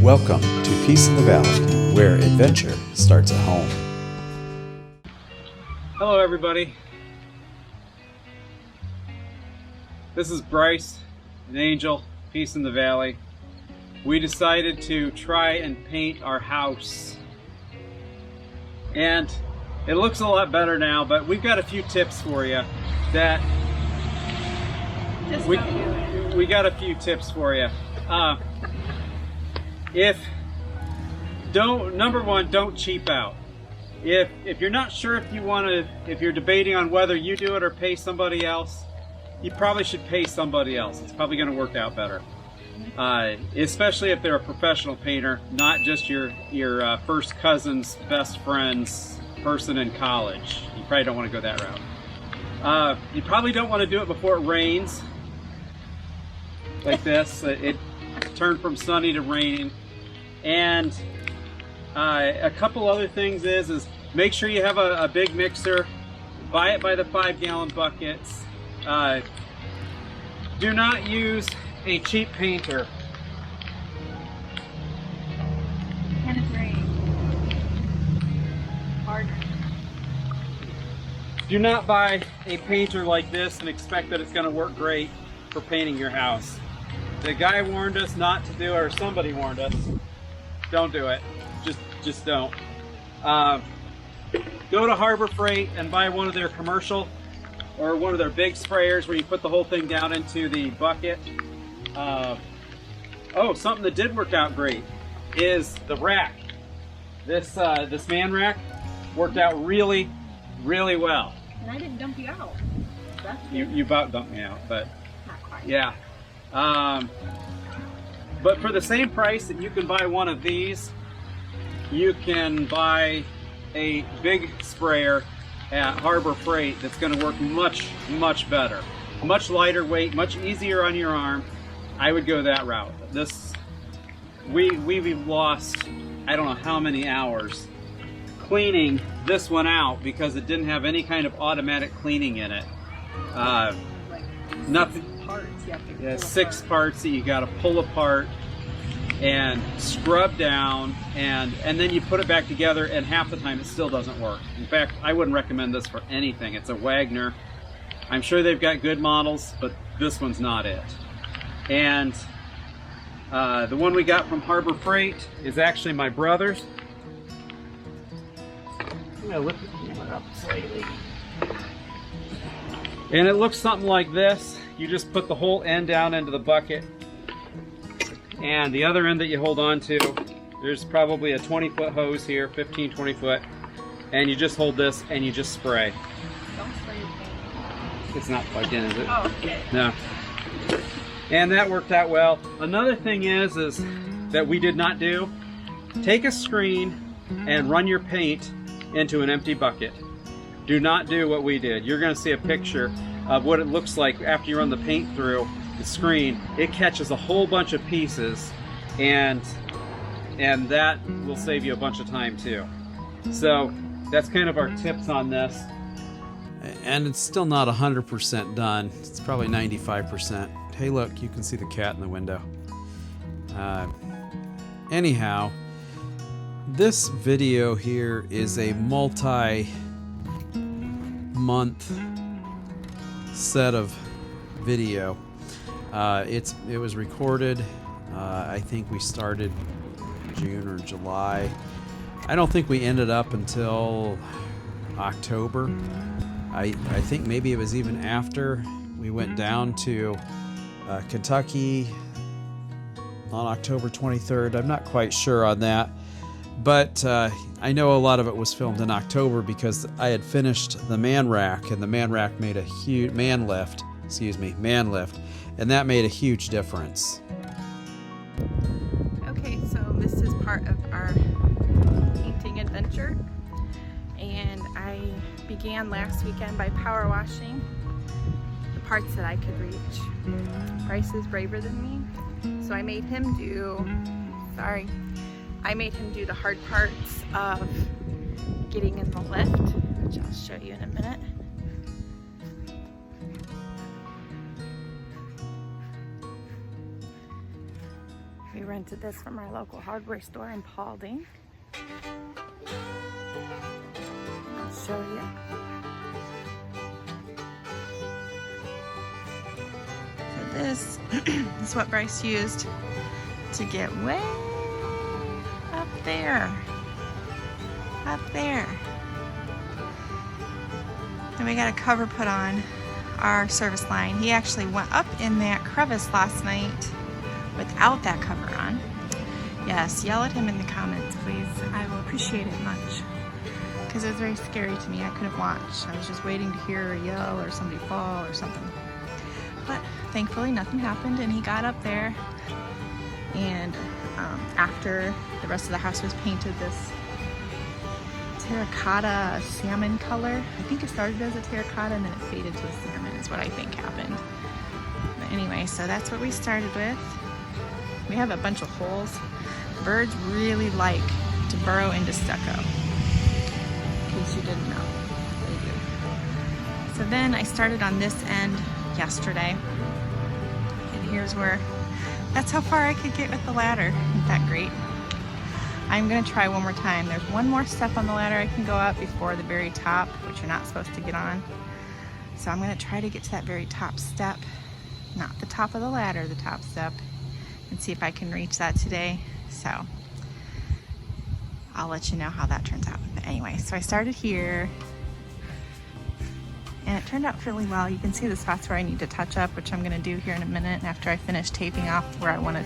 Welcome to Peace in the Valley, where adventure starts at home. Hello everybody. This is Bryce and Angel, Peace in the Valley. We decided to try and paint our house. And it looks a lot better now, but we've got a few tips for you that we got a few tips for you. Number one, don't cheap out. If you're not sure if you're debating on whether you do it or pay somebody else, you probably should pay somebody else. It's probably going to work out better. Especially if they're a professional painter, not just your first cousin's best friend's person in college. You probably don't want to go that route. You probably don't want to do it before it rains, like this. It turned from sunny to raining. And a couple other things is make sure you have a big mixer. Buy it by the 5-gallon buckets. Do not use a cheap painter. And it's raining. Hard. Do not buy a painter like this and expect that it's going to work great for painting your house. The guy warned us not to do it, or somebody warned us. Don't do it. Just don't. Go to Harbor Freight and buy one of their commercial or one of their big sprayers where you put the whole thing down into the bucket. Something that did work out great is the rack. This man rack worked out really, really well. And I didn't dump you out. You about dumped me out, but not quite. yeah. But for the same price that you can buy one of these, you can buy a big sprayer at Harbor Freight that's going to work much, much better. Much lighter weight, much easier on your arm. I would go that route. We've lost, I don't know how many hours cleaning this one out because it didn't have any kind of automatic cleaning in it. Nothing. Parts you have to Yeah, pull 6 apart. parts that you got to pull apart and scrub down, and then you put it back together, and half the time it still doesn't work. In fact, I wouldn't recommend this for anything. It's a Wagner. I'm sure they've got good models, but this one's not it. And the one we got from Harbor Freight is actually my brother's. I'm gonna lift the camera up slightly. And it looks something like this. You just put the whole end down into the bucket, and the other end that you hold on to, there's probably a 20-foot hose here, 15, 20 foot, and you just hold this and you just spray. Don't spray your paint. It's not plugged in, is it? Oh, okay. No. And that worked out well. Another thing is that we did not do, take a screen and run your paint into an empty bucket. Do not do what we did. You're going to see a picture of what it looks like after you run the paint through the screen. It catches a whole bunch of pieces, and that will save you a bunch of time too. So that's kind of our tips on this. And it's still not 100% done. It's probably 95%. Hey, look, you can see the cat in the window. Anyhow, this video here is a multi-month set of video. It was recorded, I think we started June or July. I don't think we ended up until October. I think maybe it was even after we went down to Kentucky on October 23rd. I'm not quite sure on that, but I know a lot of it was filmed in October because I had finished the man rack, and the man rack made a huge man lift, and that made a huge difference. Okay, so this is part of our painting adventure, and I began last weekend by power washing the parts that I could reach. Bryce is braver than me, so I made him do the hard parts of getting in the lift, which I'll show you in a minute. We We rented this from our local hardware store in Paulding. I'll show you. So this is what Bryce used to get way up there. Up there. And we got a cover put on our service line. He actually went up in that crevice last night without that cover on. Yes, yell at him in the comments, please. I will appreciate it much. Because it was very scary to me. I couldn't watch. I was just waiting to hear a yell or somebody fall or something. But thankfully nothing happened, and he got up there. And after the rest of the house was painted this terracotta salmon color. I think it started as a terracotta and then it faded to a salmon is what I think happened. But anyway, so that's what we started with. We have a bunch of holes. Birds really like to burrow into stucco. In case you didn't know, they do. So then I started on this end yesterday. And here's where, that's how far I could get with the ladder. Isn't that great? I'm gonna try one more time. There's one more step on the ladder I can go up before the very top, which you're not supposed to get on. So I'm gonna try to get to that very top step, not the top of the ladder, the top step, and see if I can reach that today. So I'll let you know how that turns out. But anyway, so I started here and it turned out really well. You can see the spots where I need to touch up, which I'm gonna do here in a minute after I finish taping off where I wanna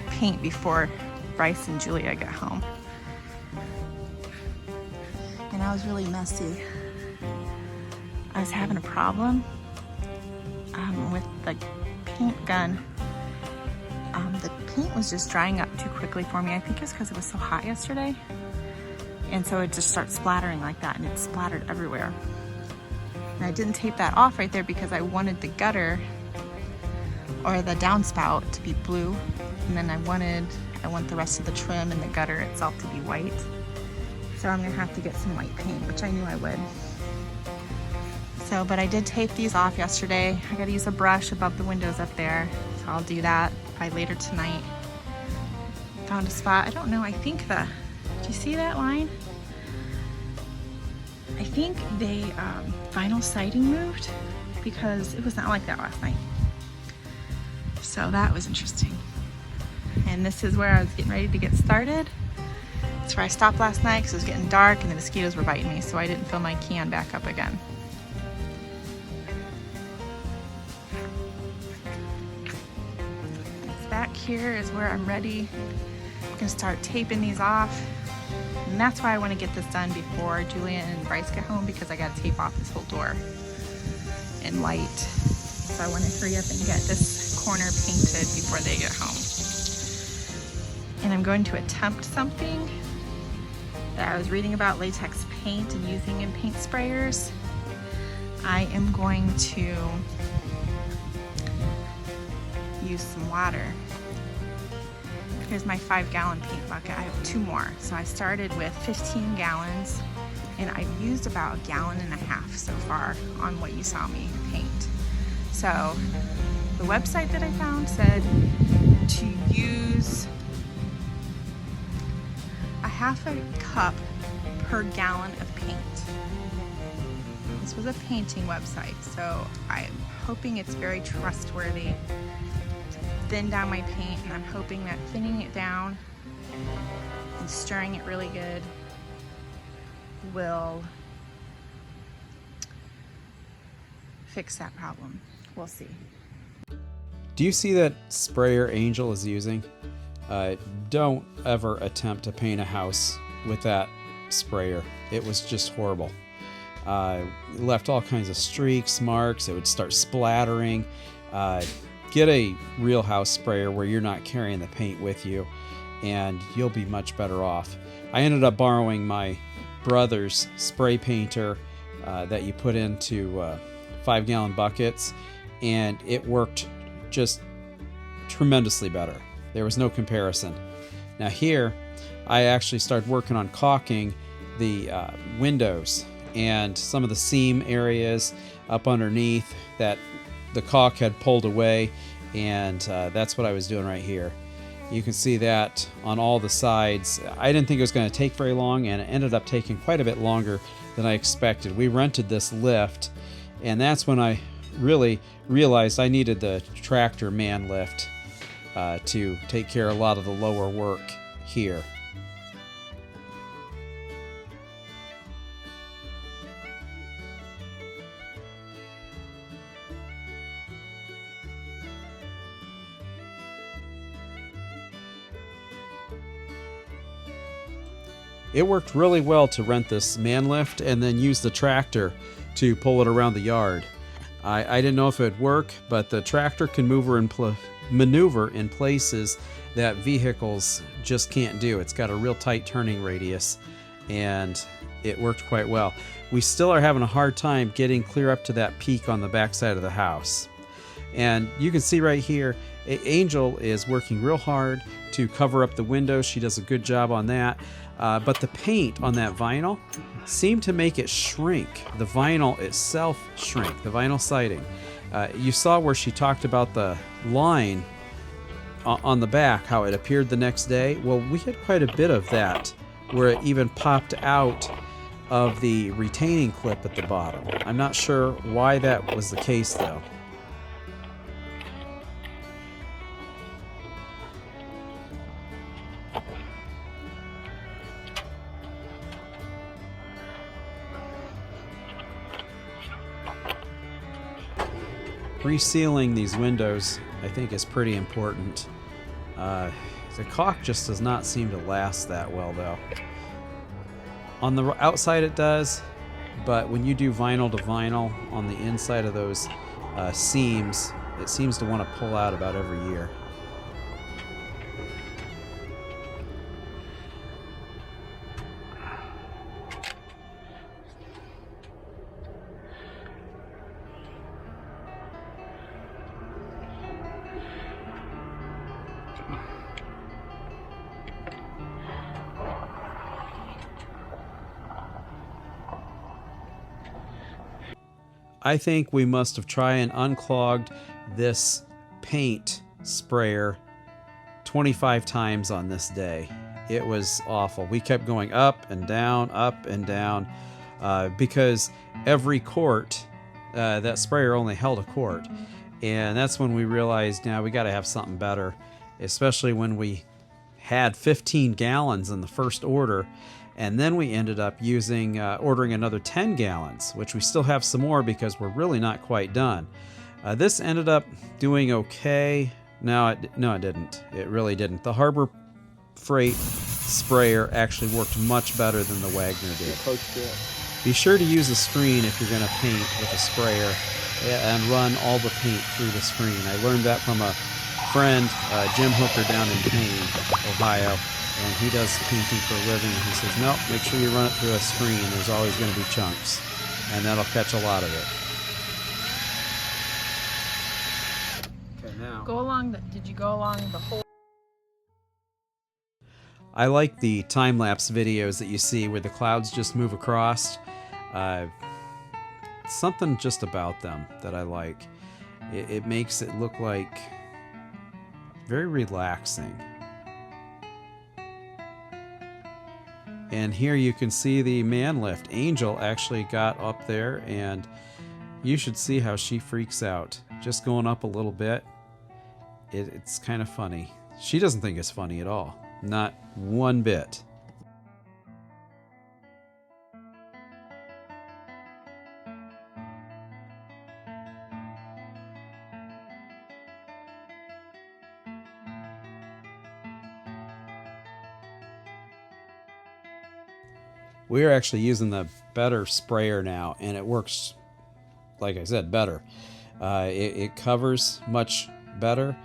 paint before Bryce and Julia get home. And I was really messy. I was having a problem with the paint gun. The paint was just drying up too quickly for me. I think it's because it was so hot yesterday. And so it just starts splattering like that, and it splattered everywhere. And I didn't tape that off right there because I wanted the gutter or the downspout to be blue. And then I want the rest of the trim and the gutter itself to be white. So I'm gonna have to get some white paint, which I knew I would. So, but I did tape these off yesterday. I gotta use a brush above the windows up there. So I'll do that by later tonight. Found a spot, I don't know, I think do you see that line? I think they vinyl siding moved because it was not like that last night. So that was interesting. And this is where I was getting ready to get started. That's where I stopped last night because it was getting dark and the mosquitoes were biting me, so I didn't fill my can back up again. This back here is where I'm ready. I'm gonna start taping these off. And that's why I want to get this done before Julia and Bryce get home, because I gotta tape off this whole door and light. So I want to hurry up and get this corner painted before they get home. And I'm going to attempt something that I was reading about, latex paint and using in paint sprayers. I am going to use some water. Here's my 5-gallon paint bucket. I have 2 more. So I started with 15 gallons and I've used about 1.5 gallons so far on what you saw me paint. So the website that I found said to use a 1/2 cup per gallon of paint. This was a painting website, so I'm hoping it's very trustworthy. Thin down my paint, and I'm hoping that thinning it down and stirring it really good will fix that problem. We'll see. Do you see that sprayer Angel is using? Don't ever attempt to paint a house with that sprayer. It was just horrible. It left all kinds of streaks, marks. It would start splattering. Get a real house sprayer where you're not carrying the paint with you, and you'll be much better off. I ended up borrowing my brother's spray painter that you put into 5-gallon buckets, and it worked just tremendously better. There was no comparison. Now here, I actually started working on caulking the windows and some of the seam areas up underneath that the caulk had pulled away, and that's what I was doing right here. You can see that on all the sides. I didn't think it was going to take very long, and it ended up taking quite a bit longer than I expected. We rented this lift, and that's when I really realized I needed the tractor man lift to take care of a lot of the lower work here. It worked really well to rent this man lift and then use the tractor to pull it around the yard. I didn't know if it would work, but the tractor can maneuver in places that vehicles just can't do. It's got a real tight turning radius, and it worked quite well. We still are having a hard time getting clear up to that peak on the back side of the house. And you can see right here, Angel is working real hard to cover up the windows. She does a good job on that. But the paint on that vinyl seemed to make it shrink. The vinyl itself shrink, the vinyl siding. You saw where she talked about the line on the back, how it appeared the next day. Well, we had quite a bit of that, where it even popped out of the retaining clip at the bottom. I'm not sure why that was the case, though. Resealing these windows, I think, is pretty important. The caulk just does not seem to last that well, though. On the outside it does, but when you do vinyl to vinyl on the inside of those seams, it seems to want to pull out about every year. I think we must have tried and unclogged this paint sprayer 25 times on this day. It was awful. We kept going up and down, because every quart, that sprayer only held a quart. And that's when we realized, now we got to have something better, especially when we had 15 gallons in the first order. And then we ended up ordering another 10 gallons, which we still have some more because we're really not quite done. This ended up doing okay. No, it didn't. It really didn't. The Harbor Freight sprayer actually worked much better than the Wagner did. Be sure to use a screen if you're going to paint with a sprayer, and run all the paint through the screen. I learned that from a friend, Jim Hooker, down in Payne, Ohio. And he does painting for a living, and he says, nope, make sure you run it through a screen. There's always going to be chunks, and that'll catch a lot of it. Okay, now. Did you go along the whole? I like the time-lapse videos that you see where the clouds just move across. Something just about them that I like. It makes it look like very relaxing. And here you can see the man lift. Angel actually got up there, and you should see how she freaks out. Just going up a little bit, it's kind of funny. She doesn't think it's funny at all. Not one bit. We are actually using the better sprayer now, and it works, like I said, better. It covers much better,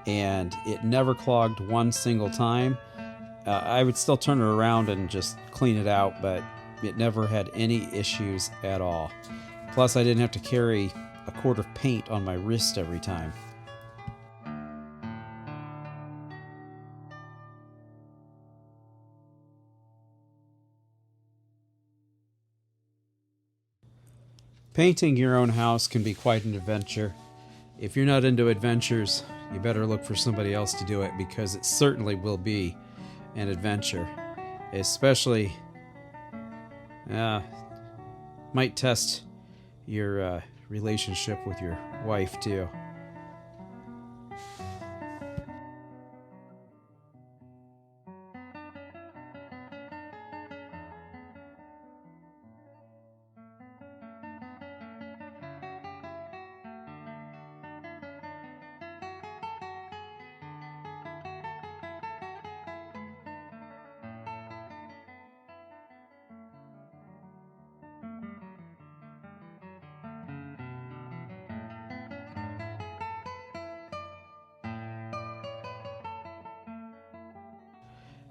and it never clogged one single time. I would still turn it around and just clean it out, but it never had any issues at all. Plus, I didn't have to carry a quart of paint on my wrist every time. Painting your own house can be quite an adventure. If you're not into adventures, you better look for somebody else to do it, because it certainly will be an adventure. Especially, might test your relationship with your wife too.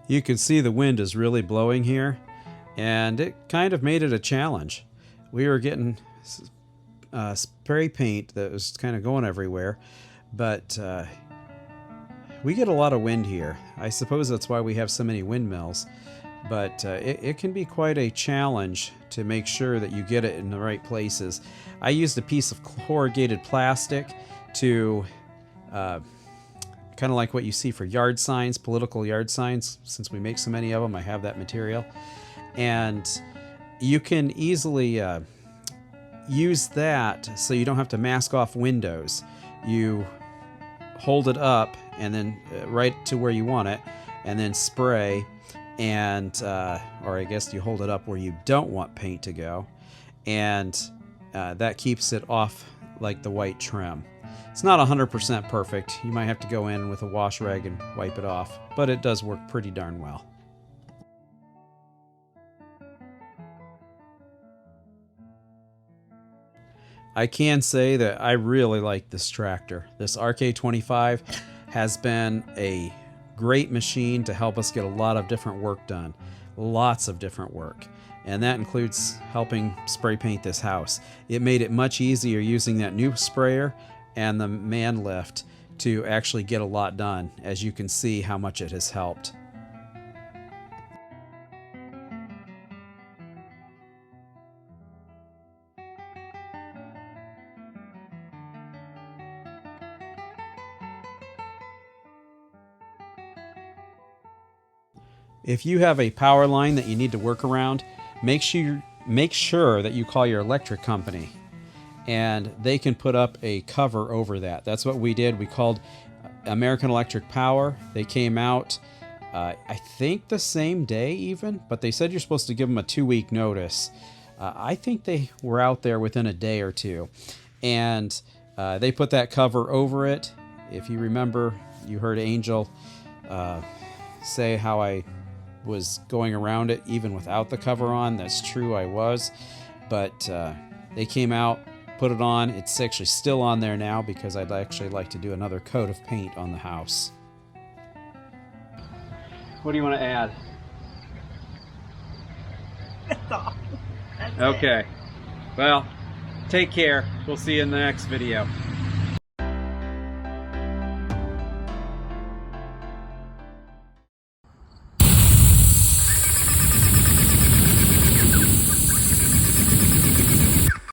You can see the wind is really blowing here, and it kind of made it a challenge. We were getting spray paint that was kind of going everywhere, but we get a lot of wind here. I suppose that's why we have so many windmills, but it can be quite a challenge to make sure that you get it in the right places. I used a piece of corrugated plastic to kind of like what you see for yard signs, political yard signs. Since we make so many of them, I have that material. And you can easily use that so you don't have to mask off windows. You hold it up and then right to where you want it, and then spray, and or I guess you hold it up where you don't want paint to go, and that keeps it off like the white trim. It's not 100% perfect. You might have to go in with a wash rag and wipe it off, but it does work pretty darn well. I can say that I really like this tractor. This RK25 has been a great machine to help us get a lot of different work done. Lots of different work. And that includes helping spray paint this house. It made it much easier using that new sprayer and the man lift to actually get a lot done. As you can see how much it has helped. If you have a power line that you need to work around, make sure that you call your electric company, and they can put up a cover over that. That's what we did. We called American Electric Power. They came out, I think the same day even, but they said you're supposed to give them a 2-week notice. I think they were out there within a day or two, and they put that cover over it. If you remember, you heard Angel say how I was going around it even without the cover on. That's true, I was, but they came out, put it on. It's actually still on there now because I'd actually like to do another coat of paint on the house. What do you want to add? Okay. Well, take care. We'll see you in the next video.